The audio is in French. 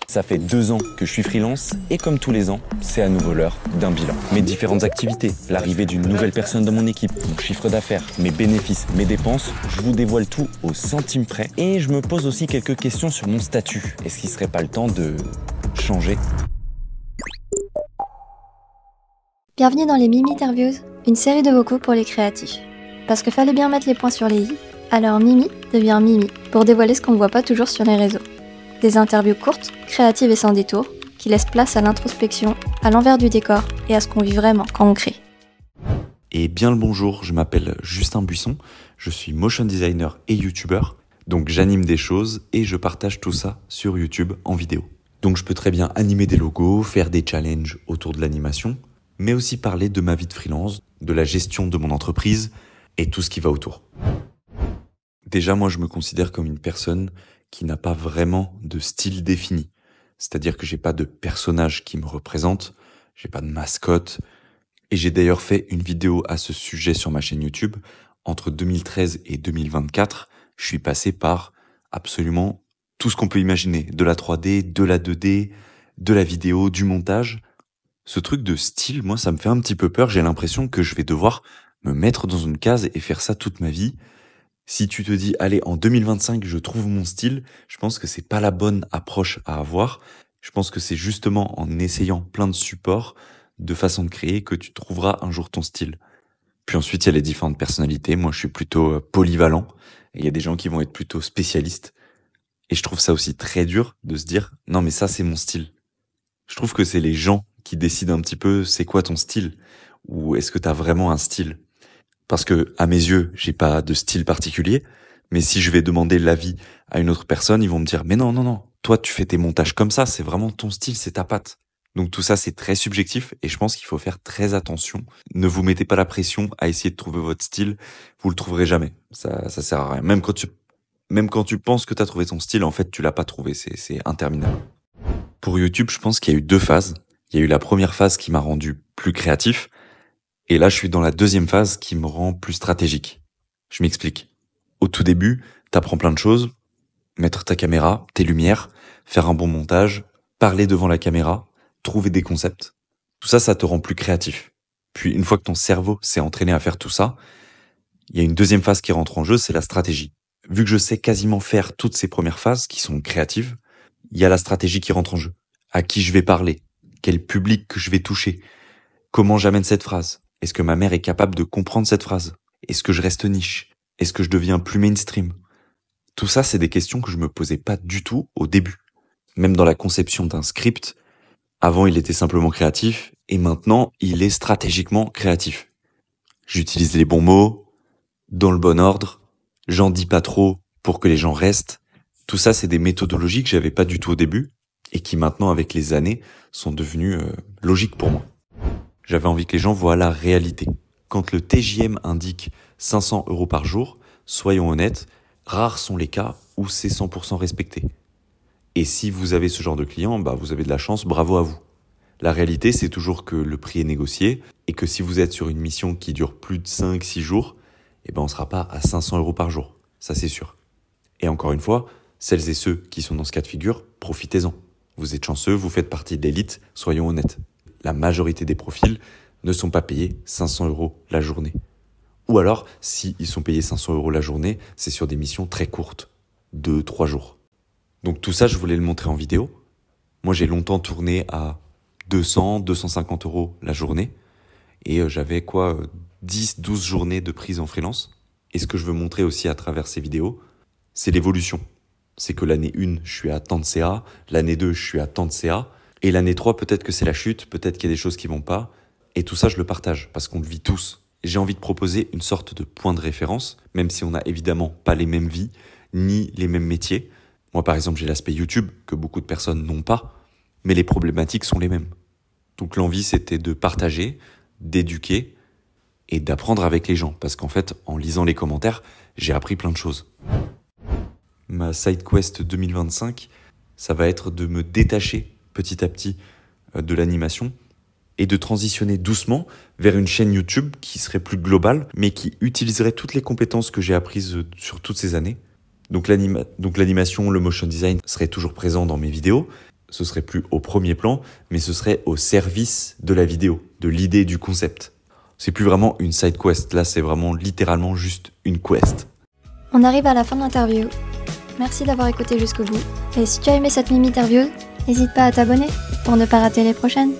Ça fait 2 ans que je suis freelance et comme tous les ans, c'est à nouveau l'heure d'un bilan. Mes différentes activités, l'arrivée d'une nouvelle personne dans mon équipe, mon chiffre d'affaires, mes bénéfices, mes dépenses, je vous dévoile tout au centime près. Et je me pose aussi quelques questions sur mon statut. Est-ce qu'il serait pas le temps de changer ? Bienvenue dans les Mimi Interviews, une série de vocaux pour les créatifs. Parce que fallait bien mettre les points sur les i, alors Mimi devient Mimi pour dévoiler ce qu'on ne voit pas toujours sur les réseaux. Des interviews courtes, créatives et sans détour, qui laissent place à l'introspection, à l'envers du décor et à ce qu'on vit vraiment quand on crée. Et bien le bonjour, je m'appelle Justin Buisson, je suis motion designer et youtubeur, donc j'anime des choses et je partage tout ça sur YouTube en vidéo. Donc je peux très bien animer des logos, faire des challenges autour de l'animation, mais aussi parler de ma vie de freelance, de la gestion de mon entreprise et tout ce qui va autour. Déjà, moi je me considère comme une personne qui n'a pas vraiment de style défini. C'est-à-dire que j'ai pas de personnage qui me représente, j'ai pas de mascotte. Et j'ai d'ailleurs fait une vidéo à ce sujet sur ma chaîne YouTube. Entre 2013 et 2024, je suis passé par absolument tout ce qu'on peut imaginer. De la 3D, de la 2D, de la vidéo, du montage. Ce truc de style, moi, ça me fait un petit peu peur. J'ai l'impression que je vais devoir me mettre dans une case et faire ça toute ma vie. Si tu te dis, allez, en 2025, je trouve mon style, je pense que c'est pas la bonne approche à avoir. Je pense que c'est justement en essayant plein de supports, de façons de créer, que tu trouveras un jour ton style. Puis ensuite, il y a les différentes personnalités. Moi, je suis plutôt polyvalent. Et il y a des gens qui vont être plutôt spécialistes. Et je trouve ça aussi très dur de se dire, non, mais ça, c'est mon style. Je trouve que c'est les gens qui décident un petit peu, c'est quoi ton style? Ou est-ce que t'as vraiment un style? Parce que, à mes yeux, j'ai pas de style particulier, mais si je vais demander l'avis à une autre personne, ils vont me dire, mais non, toi, tu fais tes montages comme ça, c'est vraiment ton style, c'est ta patte. Donc tout ça, c'est très subjectif et je pense qu'il faut faire très attention. Ne vous mettez pas la pression à essayer de trouver votre style, vous le trouverez jamais. Ça sert à rien. Même quand tu penses que t'as trouvé ton style, en fait, tu l'as pas trouvé, c'est interminable. Pour YouTube, je pense qu'il y a eu 2 phases. Il y a eu la première phase qui m'a rendu plus créatif, et là, je suis dans la deuxième phase qui me rend plus stratégique. Je m'explique. Au tout début, t'apprends plein de choses. Mettre ta caméra, tes lumières, faire un bon montage, parler devant la caméra, trouver des concepts. Tout ça, ça te rend plus créatif. Puis, une fois que ton cerveau s'est entraîné à faire tout ça, il y a une deuxième phase qui rentre en jeu, c'est la stratégie. Vu que je sais quasiment faire toutes ces premières phases qui sont créatives, il y a la stratégie qui rentre en jeu. À qui je vais parler? Quel public que je vais toucher? Comment j'amène cette phrase? Est-ce que ma mère est capable de comprendre cette phrase? Est-ce que je reste niche? Est-ce que je deviens plus mainstream? Tout ça, c'est des questions que je me posais pas du tout au début. Même dans la conception d'un script, avant il était simplement créatif, et maintenant il est stratégiquement créatif. J'utilise les bons mots, dans le bon ordre, j'en dis pas trop pour que les gens restent. Tout ça, c'est des méthodologies que j'avais pas du tout au début, et qui maintenant, avec les années, sont devenues logiques pour moi. J'avais envie que les gens voient la réalité. Quand le TJM indique 500 € par jour, soyons honnêtes, rares sont les cas où c'est 100% respecté. Et si vous avez ce genre de client, vous avez de la chance, bravo à vous. La réalité, c'est toujours que le prix est négocié et que si vous êtes sur une mission qui dure plus de 5-6 jours, on ne sera pas à 500 € par jour. Ça, c'est sûr. Et encore une fois, celles et ceux qui sont dans ce cas de figure, profitez-en. Vous êtes chanceux, vous faites partie de l'élite, soyons honnêtes. La majorité des profils ne sont pas payés 500 € la journée. Ou alors, s'ils sont payés 500 € la journée, c'est sur des missions très courtes, 2-3 jours. Donc tout ça, je voulais le montrer en vidéo. Moi, j'ai longtemps tourné à 200-250 € la journée. Et j'avais 10-12 journées de prise en freelance. Et ce que je veux montrer aussi à travers ces vidéos, c'est l'évolution. C'est que l'année 1, je suis à tant de CA, l'année 2, je suis à tant de CA, et l'année 3, peut-être que c'est la chute, peut-être qu'il y a des choses qui vont pas, et tout ça, je le partage, parce qu'on le vit tous. J'ai envie de proposer une sorte de point de référence, même si on n'a évidemment pas les mêmes vies, ni les mêmes métiers. Moi, par exemple, j'ai l'aspect YouTube, que beaucoup de personnes n'ont pas, mais les problématiques sont les mêmes. Donc l'envie, c'était de partager, d'éduquer, et d'apprendre avec les gens, parce qu'en fait, en lisant les commentaires, j'ai appris plein de choses. Ma side quest 2025, ça va être de me détacher petit à petit de l'animation et de transitionner doucement vers une chaîne YouTube qui serait plus globale, mais qui utiliserait toutes les compétences que j'ai apprises sur toutes ces années. Donc l'animation, le motion design serait toujours présent dans mes vidéos, ce serait plus au premier plan, mais ce serait au service de la vidéo, de l'idée du concept. C'est plus vraiment une side quest, là c'est vraiment littéralement juste une quest. On arrive à la fin de l'interview. Merci d'avoir écouté jusqu'au bout. Et si tu as aimé cette mini-interview, n'hésite pas à t'abonner pour ne pas rater les prochaines.